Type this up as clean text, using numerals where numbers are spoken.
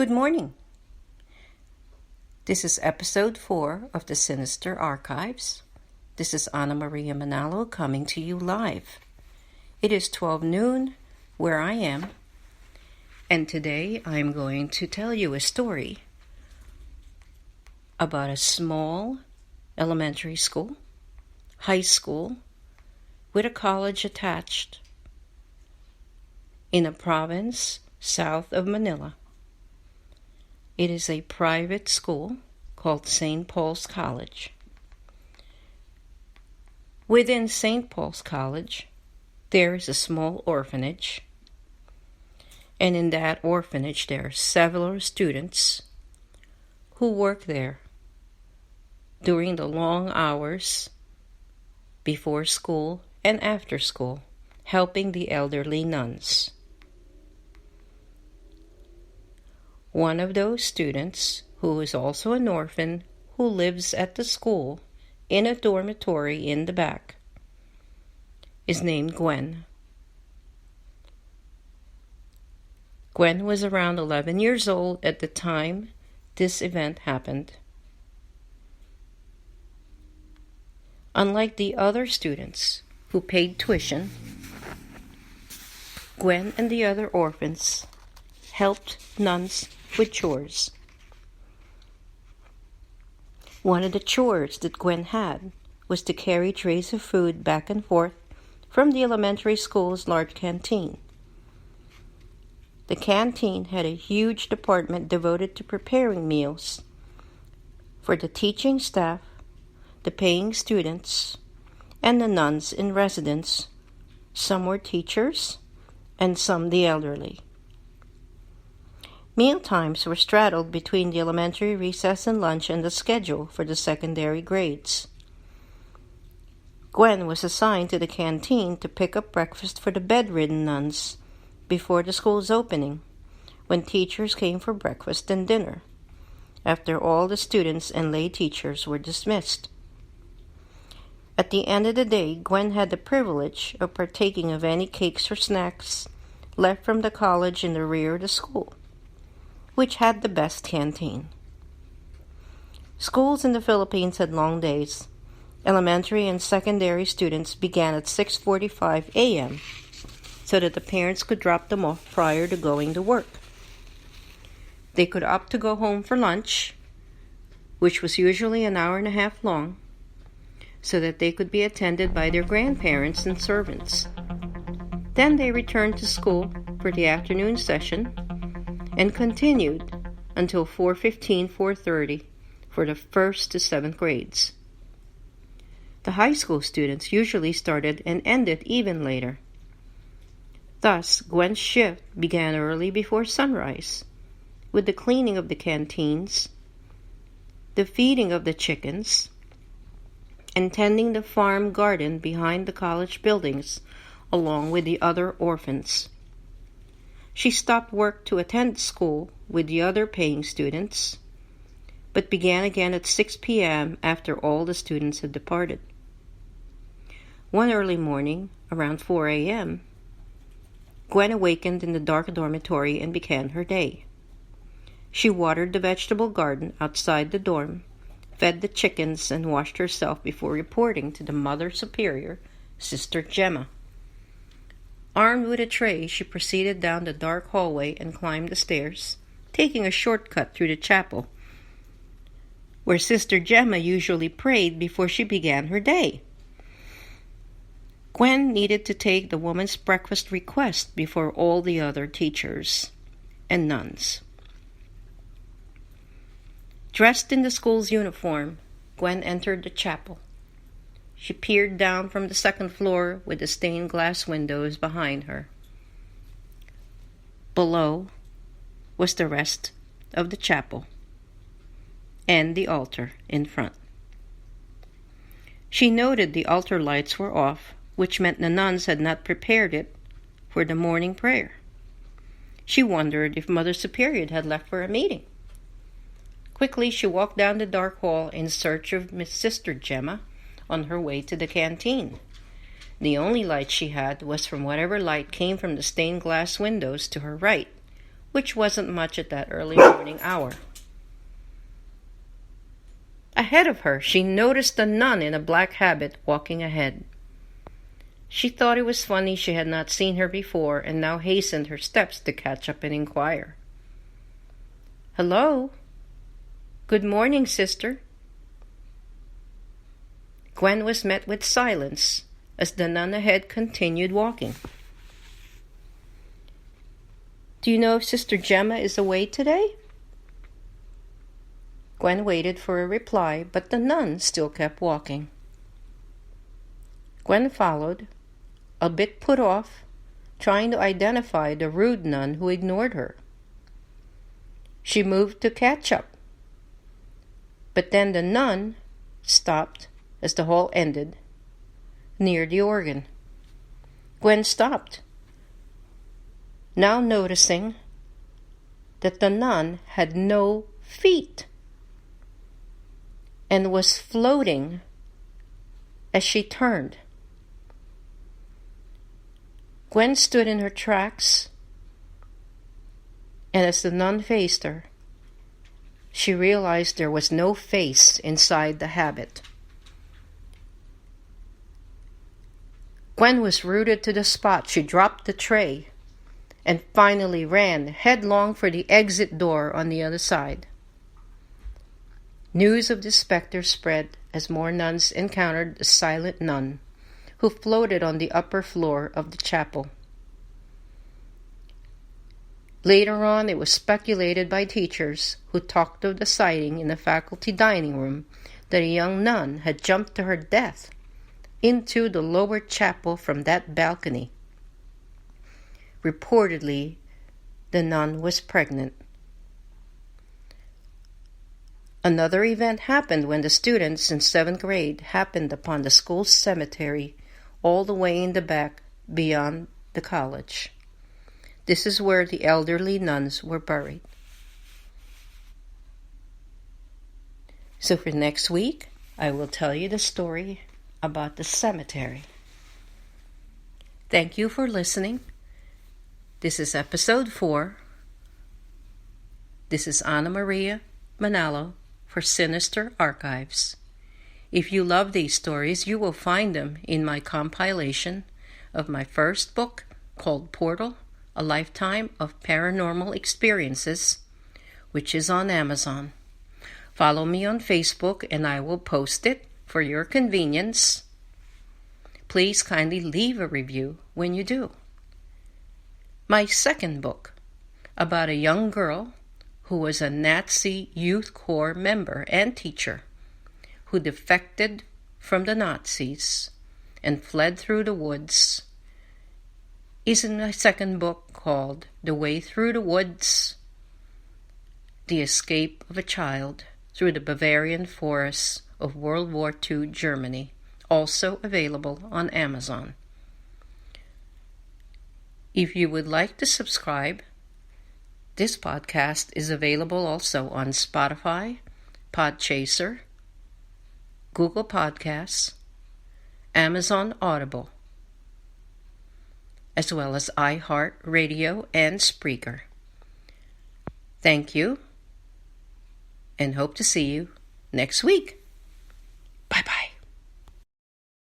Good morning. This is episode 4 of the Sinister Archives. This is Anna Maria Manalo coming to you live. It is 12 noon where I am, and today I'm going to tell you a story about a small elementary school, high school, with a college attached in a province south of Manila. It is a private school called St. Paul's College. Within St. Paul's College, there is a small orphanage, and in that orphanage there are several students who work there during the long hours before school and after school, helping the elderly nuns. One of those students, who is also an orphan, who lives at the school in a dormitory in the back, is named Gwen. Gwen was around 11 years old at the time this event happened. Unlike the other students who paid tuition, Gwen and the other orphans helped nuns with chores. One of the chores that Gwen had was to carry trays of food back and forth from the elementary school's large canteen. The canteen had a huge department devoted to preparing meals for the teaching staff, the paying students, and the nuns in residence. Some were teachers, and some the elderly. Meal times were straddled between the elementary recess and lunch and the schedule for the secondary grades. Gwen was assigned to the canteen to pick up breakfast for the bedridden nuns before the school's opening, when teachers came for breakfast and dinner, after all the students and lay teachers were dismissed. At the end of the day, Gwen had the privilege of partaking of any cakes or snacks left from the college in the rear of the school, which had the best canteen. Schools in the Philippines had long days. Elementary and secondary students began at 6:45 a.m. so that the parents could drop them off prior to going to work. They could opt to go home for lunch, which was usually an hour and a half long, so that they could be attended by their grandparents and servants. Then they returned to school for the afternoon session and continued until 4:30 for the 1st to 7th grades. The high school students usually started and ended even later. Thus, Gwen's shift began early before sunrise, with the cleaning of the canteens, the feeding of the chickens, and tending the farm garden behind the college buildings, along with the other orphans. She stopped work to attend school with the other paying students, but began again at 6 p.m. after all the students had departed. One early morning, around 4 a.m., Gwen awakened in the dark dormitory and began her day. She watered the vegetable garden outside the dorm, fed the chickens, and washed herself before reporting to the Mother Superior, Sister Gemma. Armed with a tray, she proceeded down the dark hallway and climbed the stairs, taking a shortcut through the chapel, where Sister Gemma usually prayed before she began her day. Gwen needed to take the woman's breakfast request before all the other teachers and nuns. Dressed in the school's uniform, Gwen entered the chapel. She peered down from the second floor with the stained glass windows behind her. Below was the rest of the chapel and the altar in front. She noted the altar lights were off, which meant the nuns had not prepared it for the morning prayer. She wondered if Mother Superior had left for a meeting. Quickly, she walked down the dark hall in search of Miss Sister Gemma on her way to the canteen. The only light she had was from whatever light came from the stained glass windows to her right, which wasn't much at that early morning hour. Ahead of her, she noticed a nun in a black habit walking ahead. She thought it was funny she had not seen her before and now hastened her steps to catch up and inquire. "Hello? Good morning, sister." Gwen was met with silence as the nun ahead continued walking. "Do you know if Sister Gemma is away today?" Gwen waited for a reply, but the nun still kept walking. Gwen followed, a bit put off, trying to identify the rude nun who ignored her. She moved to catch up, but then the nun stopped as the hall ended, near the organ. Gwen stopped, now noticing that the nun had no feet and was floating as she turned. Gwen stood in her tracks, and as the nun faced her, she realized there was no face inside the habit. Gwen was rooted to the spot. She dropped the tray and finally ran headlong for the exit door on the other side. News of the specter spread as more nuns encountered the silent nun who floated on the upper floor of the chapel. Later on, it was speculated by teachers who talked of the sighting in the faculty dining room that a young nun had jumped to her death into the lower chapel from that balcony. Reportedly, the nun was pregnant. Another event happened when the students in 7th grade happened upon the school cemetery all the way in the back beyond the college. This is where the elderly nuns were buried. So for next week, I will tell you the story about the cemetery. Thank you for listening. This is episode 4. This is Anna Maria Manalo for Sinister Archives. If you love these stories, you will find them in my compilation of my first book called Portal, A Lifetime of Paranormal Experiences, which is on Amazon. Follow me on Facebook and I will post it for your convenience. Please kindly leave a review when you do. My second book, about a young girl who was a Nazi Youth Corps member and teacher who defected from the Nazis and fled through the woods, is in my second book called The Way Through the Woods, The Escape of a Child Through the Bavarian Forests of World War II Germany, also available on Amazon. If you would like to subscribe, this podcast is available also on Spotify, Podchaser, Google Podcasts, Amazon Audible, as well as iHeartRadio and Spreaker. Thank you, and hope to see you next week. Bye-bye.